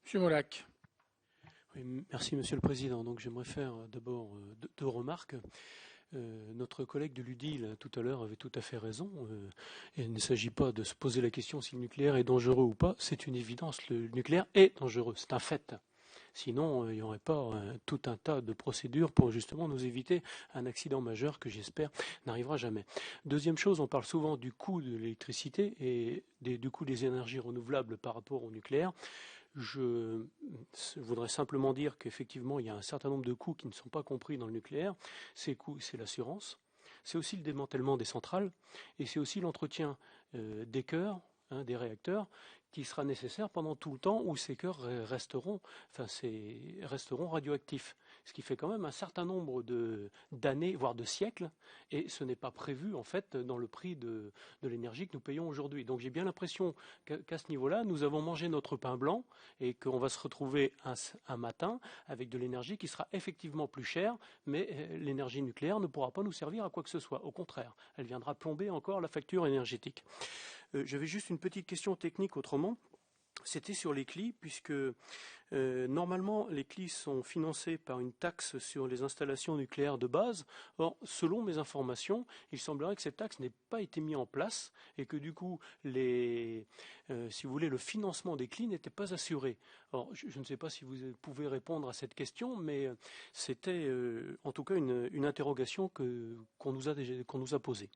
Monsieur Molac. Oui, merci Monsieur le Président. Donc j'aimerais faire d'abord deux remarques. Notre collègue de l'UDIL tout à l'heure avait tout à fait raison. Il ne s'agit pas de se poser la question si le nucléaire est dangereux ou pas. C'est une évidence. Le nucléaire est dangereux. C'est un fait. Sinon, il n'y aurait pas tout un tas de procédures pour justement nous éviter un accident majeur que j'espère n'arrivera jamais. Deuxième chose, on parle souvent du coût de l'électricité et du coût des énergies renouvelables par rapport au nucléaire. Je voudrais simplement dire qu'effectivement, il y a un certain nombre de coûts qui ne sont pas compris dans le nucléaire. Ces coûts, c'est l'assurance, c'est aussi le démantèlement des centrales et c'est aussi l'entretien des cœurs, des réacteurs, qui sera nécessaire pendant tout le temps où ces cœurs resteront radioactifs. Ce qui fait quand même un certain nombre d'années, voire de siècles, et ce n'est pas prévu en fait dans le prix de l'énergie que nous payons aujourd'hui. Donc j'ai bien l'impression qu'à ce niveau-là, nous avons mangé notre pain blanc et qu'on va se retrouver un matin avec de l'énergie qui sera effectivement plus chère, mais l'énergie nucléaire ne pourra pas nous servir à quoi que ce soit. Au contraire, elle viendra plomber encore la facture énergétique. J'avais juste une petite question technique autrement. C'était sur les CLI, puisque normalement les CLI sont financés par une taxe sur les installations nucléaires de base. Or, selon mes informations, il semblerait que cette taxe n'ait pas été mise en place et que du coup, si vous voulez, le financement des CLI n'était pas assuré. Or, je ne sais pas si vous pouvez répondre à cette question, mais c'était en tout cas une interrogation qu'on nous a posée.